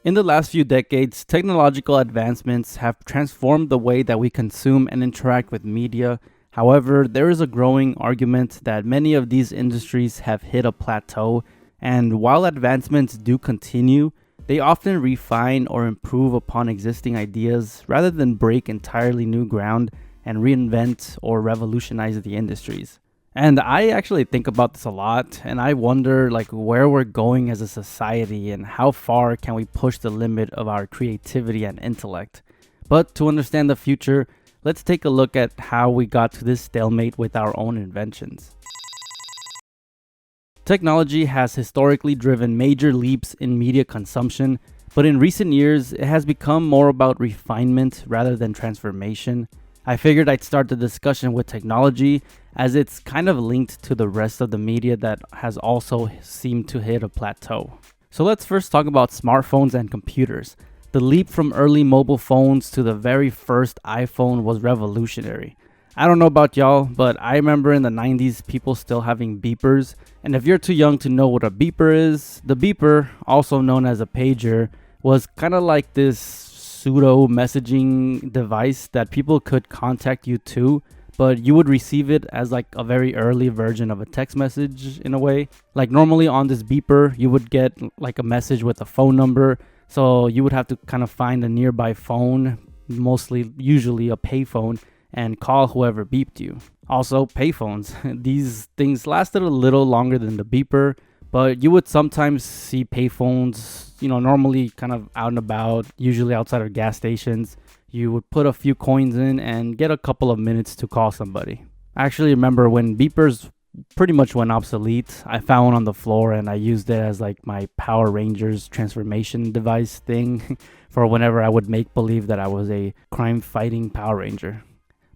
In the last few decades, technological advancements have transformed the way that we consume and interact with media. However, there is a growing argument that many of these industries have hit a plateau, and while advancements do continue, they often refine or improve upon existing ideas rather than break entirely new ground and reinvent or revolutionize the industries. And I actually think about this a lot, and I wonder where we're going as a society and how far can we push the limit of our creativity and intellect. But to understand the future, let's take a look at how we got to this stalemate with our own inventions. Technology has historically driven major leaps in media consumption, but in recent years, it has become more about refinement rather than transformation. I figured I'd start the discussion with technology as it's kind of linked to the rest of the media that has also seemed to hit a plateau. So let's first talk about smartphones and computers. The leap from early mobile phones to the very first iPhone was revolutionary. I don't know about y'all, but I remember in the 90s people still having beepers, and if you're too young to know what a beeper is, the beeper, also known as a pager, was kind of like this pseudo messaging device that people could contact you to, but you would receive it as like a very early version of a text message in a way. Like normally on this beeper, you would get like a message with a phone number, so you would have to kind of find a nearby phone, usually a payphone, and call whoever beeped you. Also, payphones. These things lasted a little longer than the beeper, but you would sometimes see payphones, normally kind of out and about, usually outside of gas stations. You would put a few coins in and get a couple of minutes to call somebody. I actually remember when beepers pretty much went obsolete, I found one on the floor and I used it as like my Power Rangers transformation device thing for whenever I would make believe that I was a crime-fighting Power Ranger.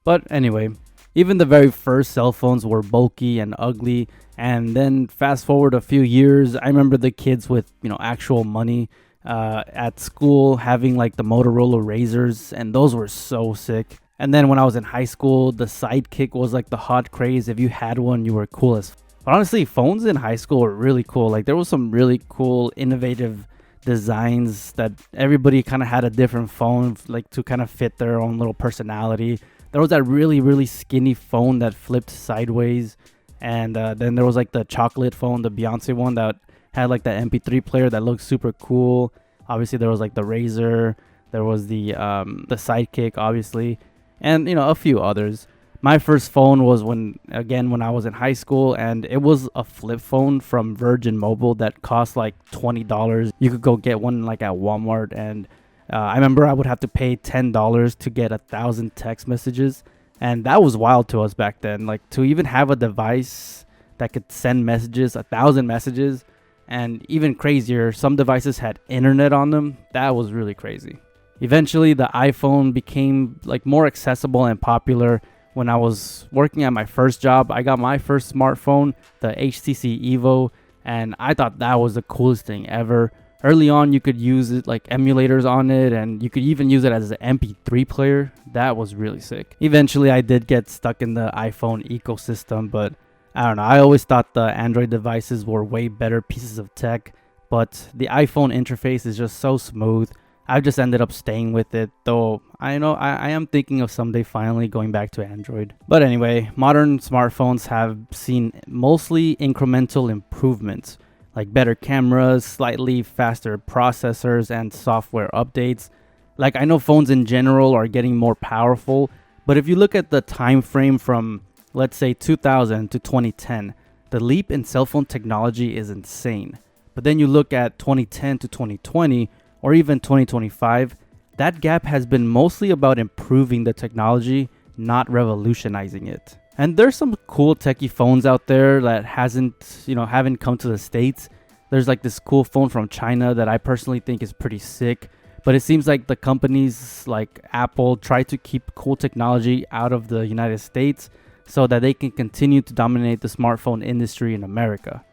But anyway, even the very first cell phones were bulky and ugly, and then fast forward a few years, I remember the kids with, actual money at school having like the Motorola Razors, and those were so sick. And then when I was in high school, the Sidekick was like the hot craze. If you had one, you were cool as But honestly, phones in high school were really cool. Like there was some really cool, innovative designs that everybody kind of had a different phone like to kind of fit their own little personality. There was that really, really skinny phone that flipped sideways. And then there was like the chocolate phone, the Beyonce one that had like that MP3 player that looked super cool. Obviously, there was like the Razor. There was the Sidekick, obviously. And, a few others. My first phone was when I was in high school. And it was a flip phone from Virgin Mobile that cost like $20. You could go get one like at Walmart. And I remember I would have to pay $10 to get 1,000 text messages. And that was wild to us back then. Like to even have a device that could send messages, 1,000 messages, and even crazier, some devices had internet on them. That was really crazy. Eventually, the iPhone became like more accessible and popular. When I was working at my first job, I got my first smartphone, the HTC Evo, and I thought that was the coolest thing ever. Early on, you could use it like emulators on it, and you could even use it as an MP3 player. That was really sick. Eventually, I did get stuck in the iPhone ecosystem, but I don't know. I always thought the Android devices were way better pieces of tech, but the iPhone interface is just so smooth. I just ended up staying with it, though I know I am thinking of someday finally going back to Android. But anyway, modern smartphones have seen mostly incremental improvements, like better cameras, slightly faster processors, and software updates. Like I know phones in general are getting more powerful, but if you look at the time frame from, let's say, 2000 to 2010, the leap in cell phone technology is insane. But then you look at 2010 to 2020, or even 2025, that gap has been mostly about improving the technology, not revolutionizing it. And there's some cool techie phones out there that haven't come to the States. There's like this cool phone from China that I personally think is pretty sick. But it seems like the companies like Apple try to keep cool technology out of the United States so that they can continue to dominate the smartphone industry in America.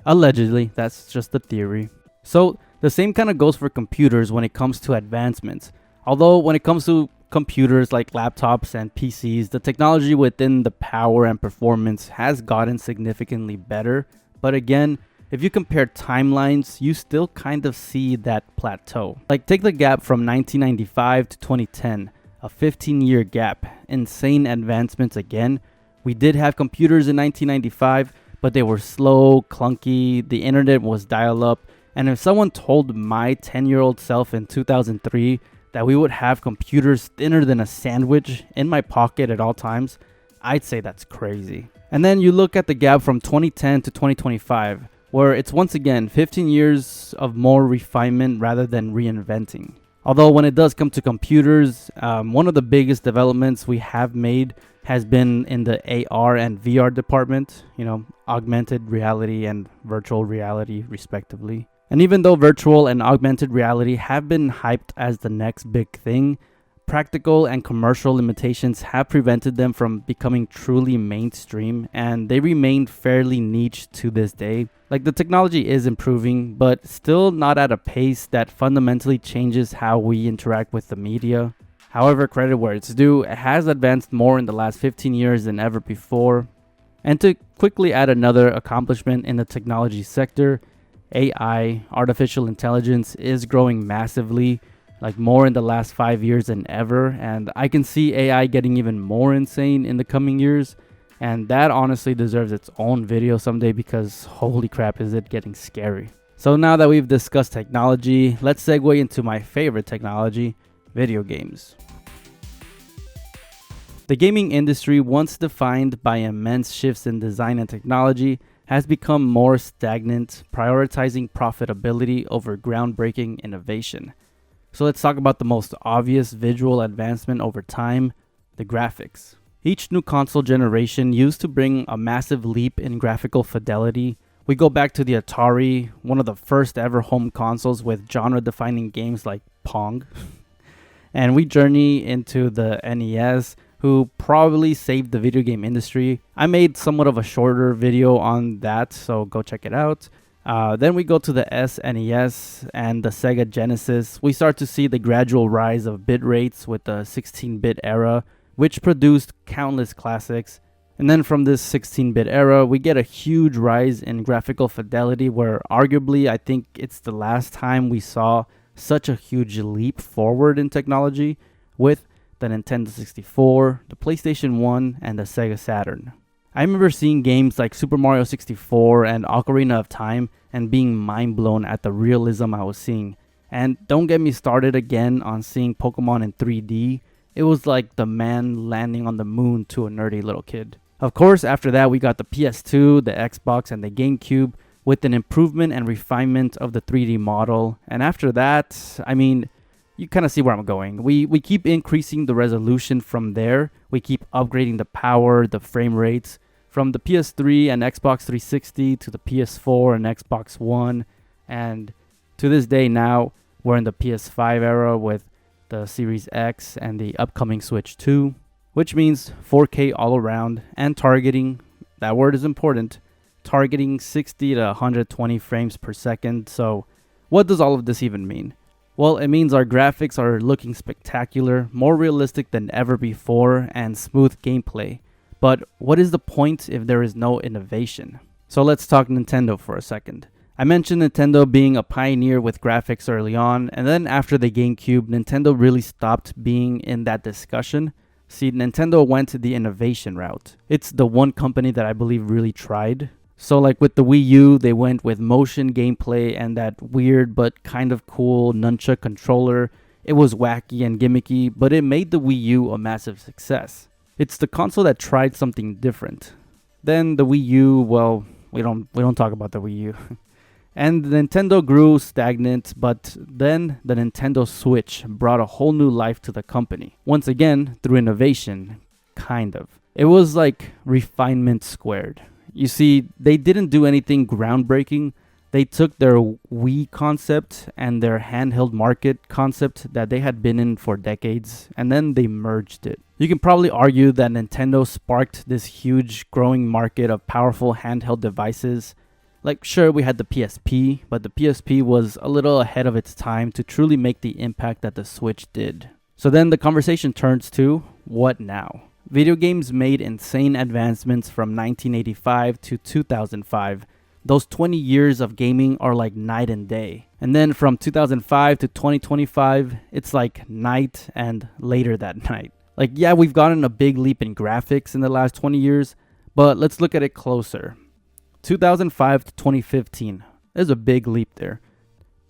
Allegedly, that's just a theory. So the same kind of goes for computers when it comes to advancements. Although when it comes to computers like laptops and PCs, the technology within the power and performance has gotten significantly better. But again, if you compare timelines, you still kind of see that plateau. Like, take the gap from 1995 to 2010, a 15-year gap. Insane advancements again. We did have computers in 1995, but they were slow, clunky, the internet was dial-up, and if someone told my 10-year-old self in 2003 that we would have computers thinner than a sandwich in my pocket at all times, I'd say that's crazy. And then you look at the gap from 2010 to 2025, where it's once again 15 years of more refinement rather than reinventing. Although when it does come to computers, one of the biggest developments we have made has been in the AR and VR department, augmented reality and virtual reality respectively. And even though virtual and augmented reality have been hyped as the next big thing, practical and commercial limitations have prevented them from becoming truly mainstream, and they remain fairly niche to this day. Like, the technology is improving, but still not at a pace that fundamentally changes how we interact with the media. However, credit where it's due, it has advanced more in the last 15 years than ever before. And to quickly add another accomplishment in the technology sector, AI, artificial intelligence, is growing massively, like more in the last 5 years than ever, and I can see AI getting even more insane in the coming years, and that honestly deserves its own video someday because holy crap is it getting scary. So now that we've discussed technology, let's segue into my favorite technology, video games. The gaming industry, once defined by immense shifts in design and technology, has become more stagnant, prioritizing profitability over groundbreaking innovation. So let's talk about the most obvious visual advancement over time, the graphics. Each new console generation used to bring a massive leap in graphical fidelity. We go back to the Atari, one of the first ever home consoles with genre-defining games like Pong. And we journey into the NES, who probably saved the video game industry. I made somewhat of a shorter video on that, so go check it out. Then we go to the SNES and the Sega Genesis. We start to see the gradual rise of bit rates with the 16-bit era, which produced countless classics. And then from this 16-bit era, we get a huge rise in graphical fidelity where arguably I think it's the last time we saw such a huge leap forward in technology with the Nintendo 64, the PlayStation 1, and the Sega Saturn. I remember seeing games like Super Mario 64 and Ocarina of Time and being mind blown at the realism I was seeing. And don't get me started again on seeing Pokemon in 3D. It was like the man landing on the moon to a nerdy little kid. Of course, after that we got the PS2, the Xbox, and the GameCube with an improvement and refinement of the 3D model. And after that, you kind of see where I'm going. We keep increasing the resolution from there. We keep upgrading the power, the frame rates, from the PS3 and Xbox 360 to the PS4 and Xbox One. And to this day now, we're in the PS5 era with the Series X and the upcoming Switch 2, which means 4K all around and targeting, that word is important, targeting 60 to 120 frames per second. So what does all of this even mean? Well, it means our graphics are looking spectacular, more realistic than ever before, and smooth gameplay. But what is the point if there is no innovation? So let's talk Nintendo for a second. I mentioned Nintendo being a pioneer with graphics early on, and then after the GameCube, Nintendo really stopped being in that discussion. See, Nintendo went the innovation route. It's the one company that I believe really tried. So like with the Wii U, they went with motion gameplay and that weird but kind of cool nunchuck controller. It was wacky and gimmicky, but it made the Wii U a massive success. It's the console that tried something different. Then the Wii U, well, we don't talk about the Wii U. And Nintendo grew stagnant, but then the Nintendo Switch brought a whole new life to the company. Once again, through innovation, kind of. It was like refinement squared. You see, they didn't do anything groundbreaking. They took their Wii concept and their handheld market concept that they had been in for decades, and then they merged it. You can probably argue that Nintendo sparked this huge growing market of powerful handheld devices. Like, sure, we had the PSP, but the PSP was a little ahead of its time to truly make the impact that the Switch did. So then the conversation turns to, what now? Video games made insane advancements from 1985 to 2005, Those 20 years of gaming are like night and day. And then from 2005 to 2025, it's like night and later that night. Like, yeah, we've gotten a big leap in graphics in the last 20 years, but let's look at it closer. 2005 to 2015, there's a big leap there.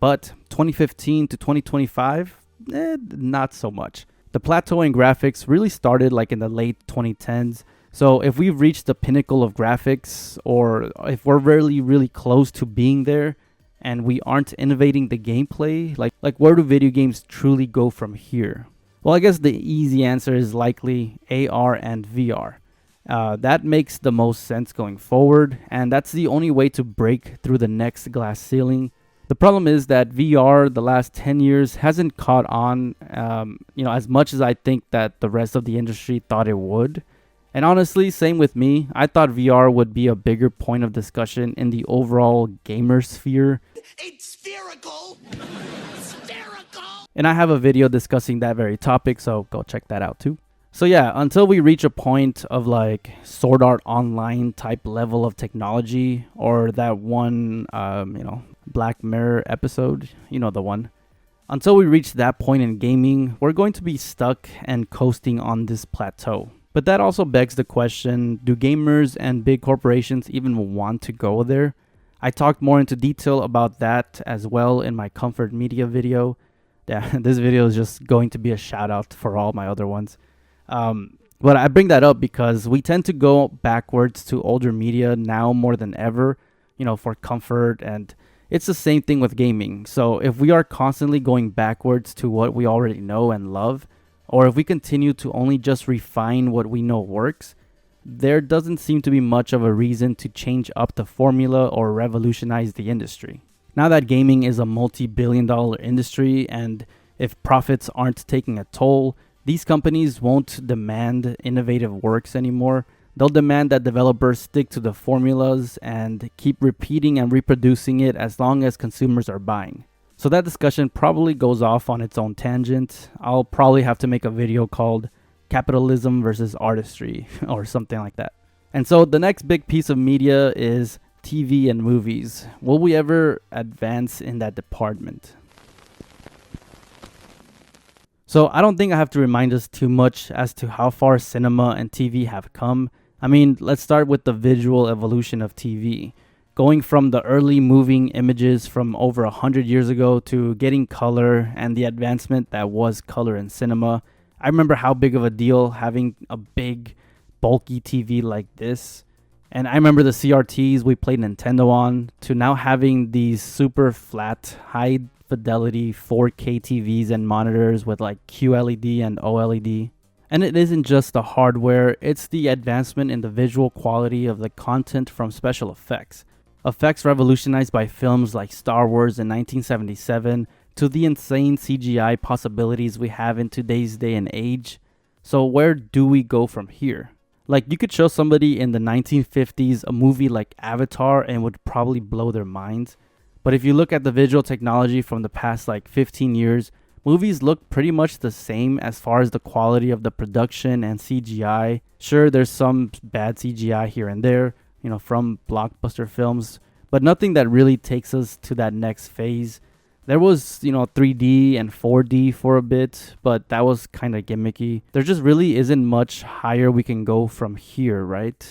But 2015 to 2025, not so much. The plateau in graphics really started like in the late 2010s. So if we've reached the pinnacle of graphics, or if we're really close to being there and we aren't innovating the gameplay, like where do video games truly go from here? Well, I guess the easy answer is likely AR and VR. That makes the most sense going forward, and that's the only way to break through the next glass ceiling. The problem is that VR the last 10 years hasn't caught on as much as I think that the rest of the industry thought it would. And honestly, same with me. I thought VR would be a bigger point of discussion in the overall gamer sphere. It's spherical! Spherical! And I have a video discussing that very topic, so go check that out too. So yeah, until we reach a point of like Sword Art Online type level of technology, or that one, Black Mirror episode, the one. Until we reach that point in gaming, we're going to be stuck and coasting on this plateau. But that also begs the question, do gamers and big corporations even want to go there? I talked more into detail about that as well in my Comfort Media video. Yeah, this video is just going to be a shout out for all my other ones. But I bring that up because we tend to go backwards to older media now more than ever, for comfort, and it's the same thing with gaming. So if we are constantly going backwards to what we already know and love, or if we continue to only just refine what we know works, there doesn't seem to be much of a reason to change up the formula or revolutionize the industry. Now that gaming is a multi-billion-dollar industry, and if profits aren't taking a toll, these companies won't demand innovative works anymore. They'll demand that developers stick to the formulas and keep repeating and reproducing it as long as consumers are buying. So that discussion probably goes off on its own tangent. I'll probably have to make a video called Capitalism versus Artistry or something like that. And so the next big piece of media is TV and movies. Will we ever advance in that department? So I don't think I have to remind us too much as to how far cinema and TV have come. I mean, let's start with the visual evolution of TV. Going from the early moving images from over 100 years ago to getting color and the advancement that was color in cinema. I remember how big of a deal having a big, bulky TV like this. And I remember the CRTs we played Nintendo on, to now having these super flat, high fidelity 4K TVs and monitors with like QLED and OLED. And it isn't just the hardware, it's the advancement in the visual quality of the content from special effects. Effects revolutionized by films like Star Wars in 1977 to the insane CGI possibilities we have in today's day and age. So where do we go from here? Like, you could show somebody in the 1950s a movie like Avatar and would probably blow their minds. But if you look at the visual technology from the past like 15 years, movies look pretty much the same as far as the quality of the production and CGI. Sure, there's some bad CGI here and there, from blockbuster films, but nothing that really takes us to that next phase. There was, 3D and 4D for a bit, but that was kind of gimmicky. There just really isn't much higher we can go from here, right?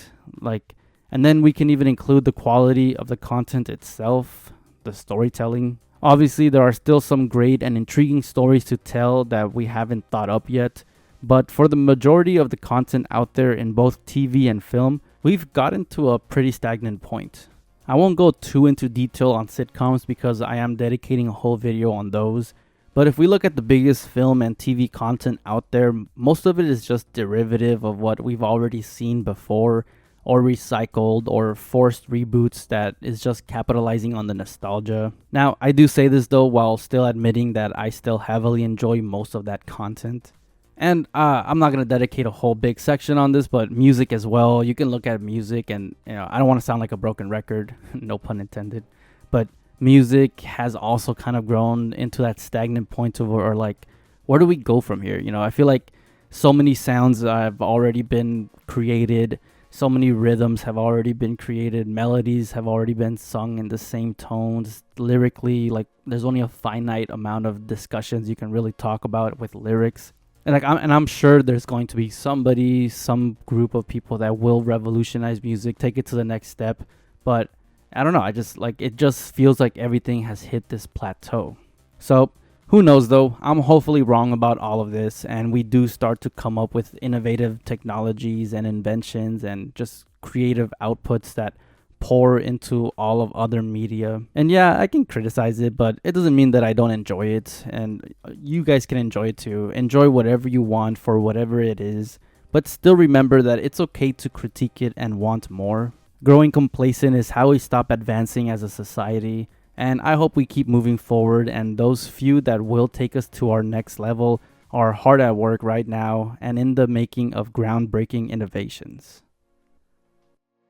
And then we can even include the quality of the content itself, the storytelling. Obviously, there are still some great and intriguing stories to tell that we haven't thought up yet, but for the majority of the content out there in both TV and film, we've gotten to a pretty stagnant point. I won't go too into detail on sitcoms because I am dedicating a whole video on those, but if we look at the biggest film and TV content out there, most of it is just derivative of what we've already seen before, or recycled, or forced reboots that is just capitalizing on the nostalgia. Now, I do say this though while still admitting that I still heavily enjoy most of that content. And I'm not going to dedicate a whole big section on this, but music as well. You can look at music and, I don't want to sound like a broken record, no pun intended, but music has also kind of grown into that stagnant point of, or like, where do we go from here? I feel like so many sounds have already been created. So many rhythms have already been created, melodies have already been sung in the same tones. Lyrically, like there's only a finite amount of discussions you can really talk about with lyrics. And I'm sure there's going to be somebody, some group of people that will revolutionize music, take it to the next step. But I don't know, I just like it just feels like everything has hit this plateau. So who knows though? I'm hopefully wrong about all of this, and we do start to come up with innovative technologies and inventions and just creative outputs that pour into all of other media. And yeah, I can criticize it, but it doesn't mean that I don't enjoy it. And you guys can enjoy it too. Enjoy whatever you want for whatever it is, but still remember that it's okay to critique it and want more. Growing complacent is how we stop advancing as a society. And I hope we keep moving forward, and those few that will take us to our next level are hard at work right now and in the making of groundbreaking innovations.